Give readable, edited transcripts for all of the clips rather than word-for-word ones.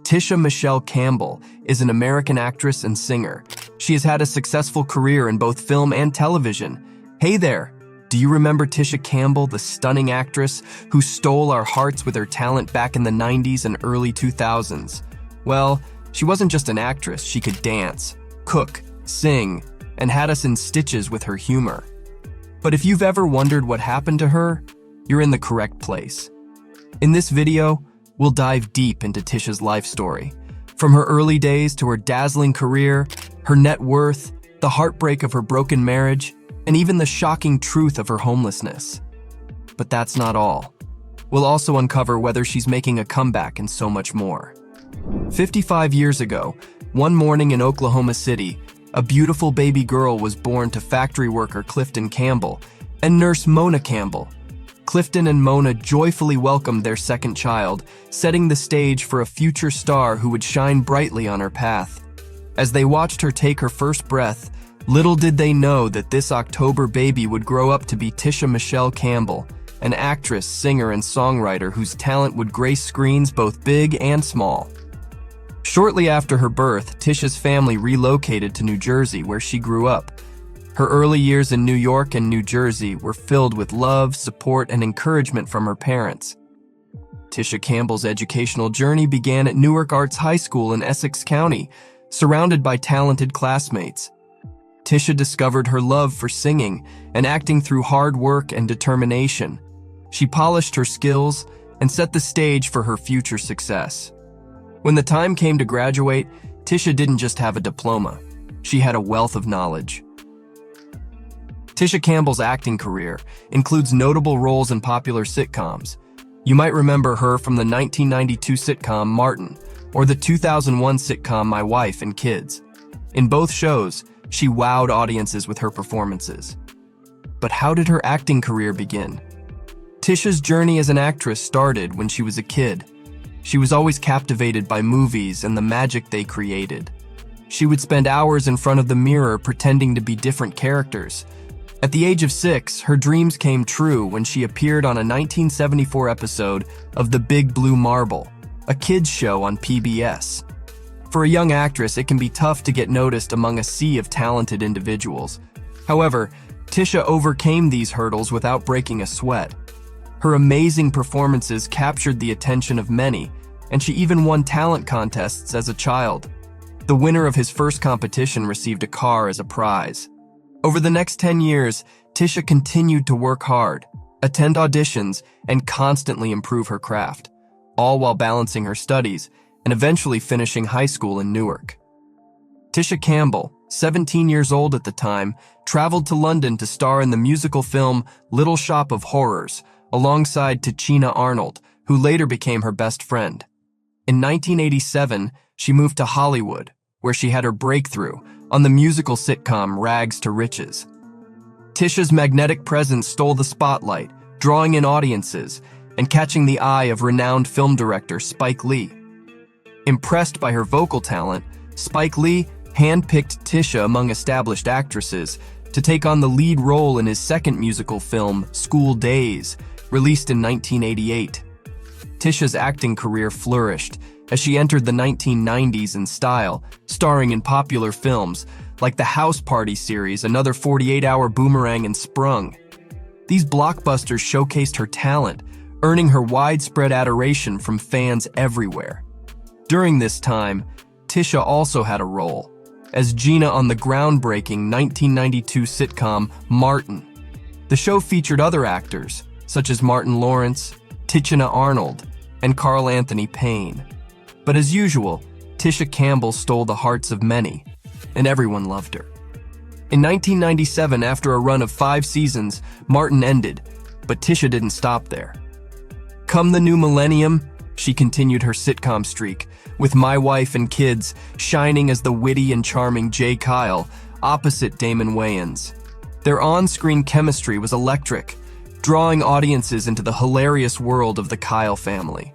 Tisha Michelle Campbell is an American actress and singer. She has had a successful career in both film and television. Hey there! Do you remember Tisha Campbell, the stunning actress who stole our hearts with her talent back in the 90s and early 2000s? Well, she wasn't just an actress, she could dance, cook, sing, and had us in stitches with her humor. But if you've ever wondered what happened to her, you're in the correct place. In this video, we'll dive deep into Tisha's life story. From her early days to her dazzling career, her net worth, the heartbreak of her broken marriage, and even the shocking truth of her homelessness. But that's not all. We'll also uncover whether she's making a comeback and so much more. 55 years ago, one morning in Oklahoma City, a beautiful baby girl was born to factory worker Clifton Campbell and nurse Mona Campbell. Clifton and Mona joyfully welcomed their second child, setting the stage for a future star who would shine brightly on her path. As they watched her take her first breath, little did they know that this October baby would grow up to be Tisha Michelle Campbell, an actress, singer, and songwriter whose talent would grace screens both big and small. Shortly after her birth, Tisha's family relocated to New Jersey, where she grew up. Her early years in New York and New Jersey were filled with love, support, and encouragement from her parents. Tisha Campbell's educational journey began at Newark Arts High School in Essex County, surrounded by talented classmates. Tisha discovered her love for singing and acting through hard work and determination. She polished her skills and set the stage for her future success. When the time came to graduate, Tisha didn't just have a diploma. She had a wealth of knowledge. Tisha Campbell's acting career includes notable roles in popular sitcoms. You might remember her from the 1992 sitcom Martin or the 2001 sitcom My Wife and Kids. In both shows, she wowed audiences with her performances. But how did her acting career begin? Tisha's journey as an actress started when she was a kid. She was always captivated by movies and the magic they created. She would spend hours in front of the mirror pretending to be different characters. At the age of 6, her dreams came true when she appeared on a 1974 episode of The Big Blue Marble, a kids' show on PBS. For a young actress, it can be tough to get noticed among a sea of talented individuals. However, Tisha overcame these hurdles without breaking a sweat. Her amazing performances captured the attention of many, and she even won talent contests as a child. The winner of his first competition received a car as a prize. Over the next 10 years, Tisha continued to work hard, attend auditions, and constantly improve her craft, all while balancing her studies and eventually finishing high school in Newark. Tisha Campbell, 17 years old at the time, traveled to London to star in the musical film Little Shop of Horrors, alongside Tichina Arnold, who later became her best friend. In 1987, she moved to Hollywood, where she had her breakthrough on the musical sitcom Rags to Riches. Tisha's magnetic presence stole the spotlight, drawing in audiences and catching the eye of renowned film director Spike Lee. Impressed by her vocal talent, Spike Lee handpicked Tisha among established actresses to take on the lead role in his second musical film, School Days, released in 1988. Tisha's acting career flourished as she entered the 1990s in style, starring in popular films like the House Party series, Another 48-Hour Boomerang, and Sprung. These blockbusters showcased her talent, earning her widespread adoration from fans everywhere. During this time, Tisha also had a role as Gina on the groundbreaking 1992 sitcom Martin. The show featured other actors, such as Martin Lawrence, Tichina Arnold, and Carl Anthony Payne. But as usual, Tisha Campbell stole the hearts of many, and everyone loved her. In 1997, after a run of 5 seasons, Martin ended, but Tisha didn't stop there. Come the new millennium, she continued her sitcom streak, with My Wife and Kids shining as the witty and charming Jay Kyle opposite Damon Wayans. Their on-screen chemistry was electric, drawing audiences into the hilarious world of the Kyle family.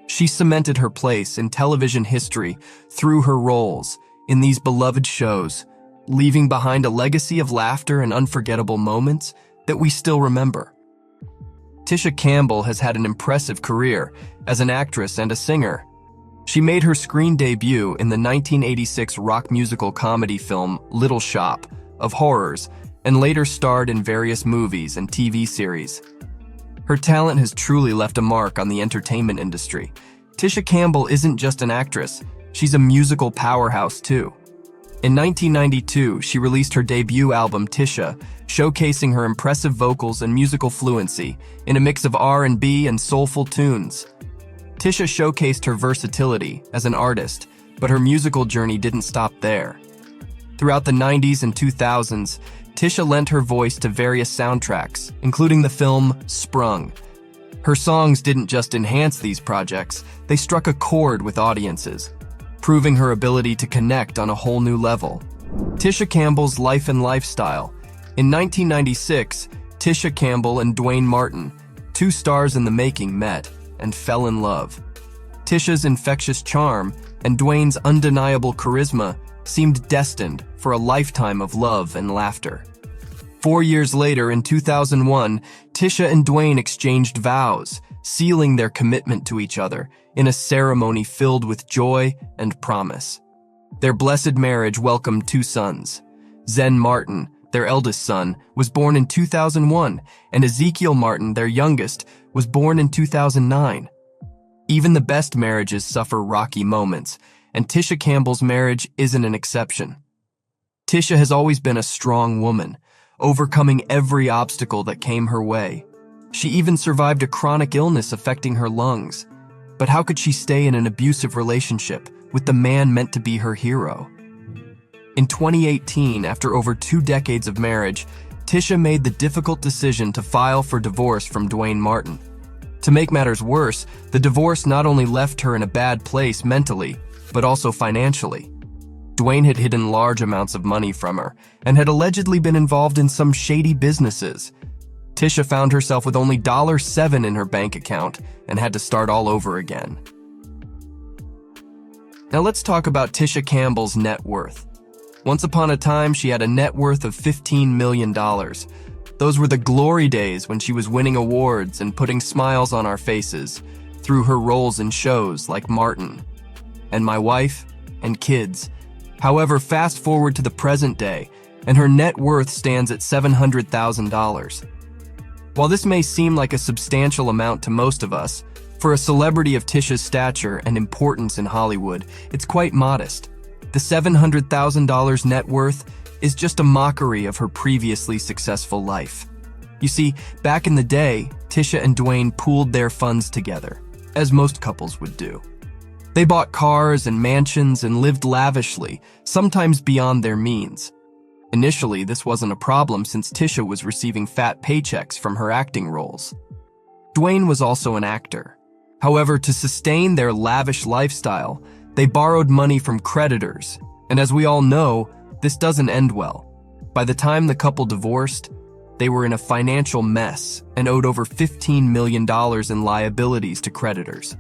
She cemented her place in television history through her roles in these beloved shows, leaving behind a legacy of laughter and unforgettable moments that we still remember. Tisha Campbell has had an impressive career as an actress and a singer. She made her screen debut in the 1986 rock musical comedy film Little Shop of Horrors, and later starred in various movies and TV series. Her talent has truly left a mark on the entertainment industry. Tisha Campbell isn't just an actress, she's a musical powerhouse too. In 1992, she released her debut album Tisha, showcasing her impressive vocals and musical fluency in a mix of R&B and soulful tunes. Tisha showcased her versatility as an artist, but her musical journey didn't stop there. Throughout the 90s and 2000s, Tisha lent her voice to various soundtracks, including the film Sprung. Her songs didn't just enhance these projects, they struck a chord with audiences, proving her ability to connect on a whole new level. Tisha Campbell's life and lifestyle. In 1996, Tisha Campbell and Duane Martin, two stars in the making, met and fell in love. Tisha's infectious charm and Duane's undeniable charisma seemed destined for a lifetime of love and laughter. 4 years later, in 2001, Tisha and Duane exchanged vows, sealing their commitment to each other in a ceremony filled with joy and promise. Their blessed marriage welcomed two sons. Zen Martin, their eldest son, was born in 2001, and Ezekiel Martin, their youngest, was born in 2009. Even the best marriages suffer rocky moments, and Tisha Campbell's marriage isn't an exception. Tisha has always been a strong woman, overcoming every obstacle that came her way. She even survived a chronic illness affecting her lungs. But how could she stay in an abusive relationship with the man meant to be her hero? In 2018, after over 2 decades of marriage, Tisha made the difficult decision to file for divorce from Duane Martin. To make matters worse, the divorce not only left her in a bad place mentally, but also financially. Duane had hidden large amounts of money from her and had allegedly been involved in some shady businesses. Tisha found herself with only $7 in her bank account and had to start all over again. Now let's talk about Tisha Campbell's net worth. Once upon a time, she had a net worth of $15 million. Those were the glory days when she was winning awards and putting smiles on our faces through her roles in shows like Martin and My Wife and Kids. However, fast forward to the present day, and her net worth stands at $700,000. While this may seem like a substantial amount to most of us, for a celebrity of Tisha's stature and importance in Hollywood, it's quite modest. The $700,000 net worth is just a mockery of her previously successful life. You see, back in the day, Tisha and Duane pooled their funds together, as most couples would do. They bought cars and mansions and lived lavishly, sometimes beyond their means. Initially, this wasn't a problem since Tisha was receiving fat paychecks from her acting roles. Duane was also an actor. However, to sustain their lavish lifestyle, they borrowed money from creditors, and as we all know, this doesn't end well. By the time the couple divorced, they were in a financial mess and owed over $15 million in liabilities to creditors.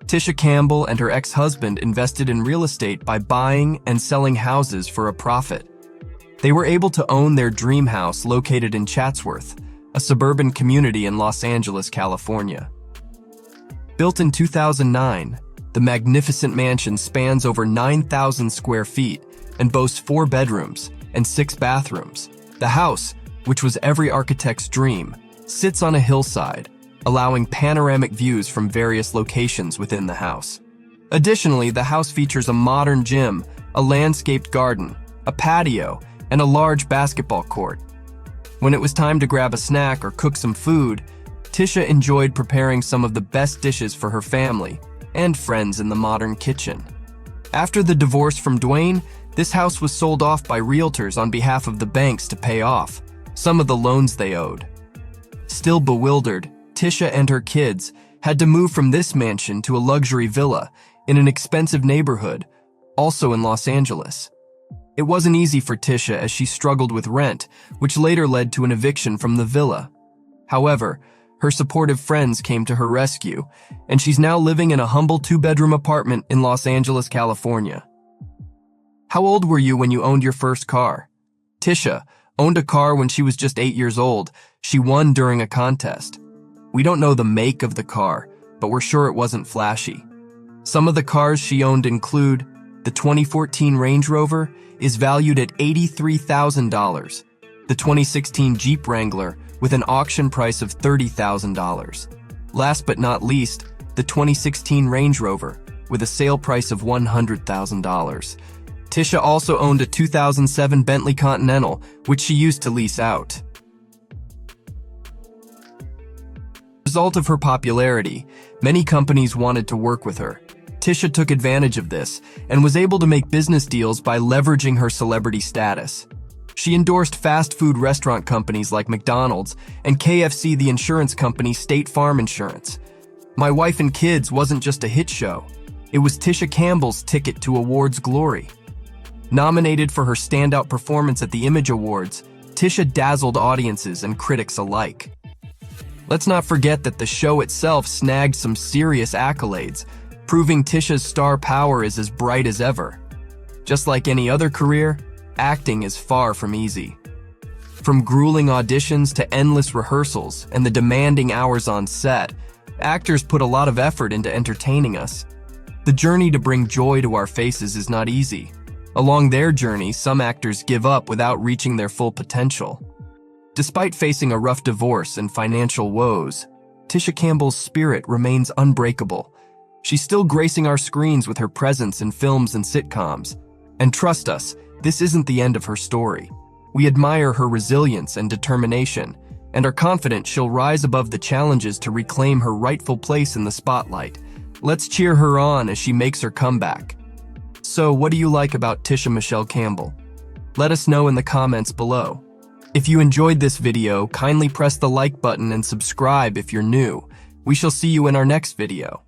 Tisha Campbell and her ex-husband invested in real estate by buying and selling houses for a profit. They were able to own their dream house located in Chatsworth, a suburban community in Los Angeles, California. Built in 2009, the magnificent mansion spans over 9,000 square feet and boasts 4 bedrooms and 6 bathrooms. The house, which was every architect's dream, sits on a hillside, allowing panoramic views from various locations within the house. Additionally, the house features a modern gym, a landscaped garden, a patio, and a large basketball court. When it was time to grab a snack or cook some food, Tisha enjoyed preparing some of the best dishes for her family and friends in the modern kitchen. After the divorce from Duane, this house was sold off by realtors on behalf of the banks to pay off some of the loans they owed. Still bewildered, Tisha and her kids had to move from this mansion to a luxury villa in an expensive neighborhood, also in Los Angeles. It wasn't easy for Tisha as she struggled with rent, which later led to an eviction from the villa. However, her supportive friends came to her rescue, and she's now living in a humble 2-bedroom apartment in Los Angeles, California. How old were you when you owned your first car? Tisha owned a car when she was just 8 years old. She won during a contest. We don't know the make of the car, but we're sure it wasn't flashy. Some of the cars she owned include the 2014 Range Rover is valued at $83,000, the 2016 Jeep Wrangler with an auction price of $30,000. Last but not least, the 2016 Range Rover with a sale price of $100,000. Tisha also owned a 2007 Bentley Continental, which she used to lease out. As a result of her popularity, many companies wanted to work with her. Tisha took advantage of this and was able to make business deals by leveraging her celebrity status. She endorsed fast food restaurant companies like McDonald's and KFC, the insurance company State Farm Insurance. My Wife and Kids wasn't just a hit show. It was Tisha Campbell's ticket to awards glory. Nominated for her standout performance at the Image Awards, Tisha dazzled audiences and critics alike. Let's not forget that the show itself snagged some serious accolades, proving Tisha's star power is as bright as ever. Just like any other career, acting is far from easy. From grueling auditions to endless rehearsals and the demanding hours on set, actors put a lot of effort into entertaining us. The journey to bring joy to our faces is not easy. Along their journey, some actors give up without reaching their full potential. Despite facing a rough divorce and financial woes, Tisha Campbell's spirit remains unbreakable. She's still gracing our screens with her presence in films and sitcoms. And trust us, this isn't the end of her story. We admire her resilience and determination, and are confident she'll rise above the challenges to reclaim her rightful place in the spotlight. Let's cheer her on as she makes her comeback. So, what do you like about Tisha Michelle Campbell? Let us know in the comments below. If you enjoyed this video, kindly press the like button and subscribe if you're new. We shall see you in our next video.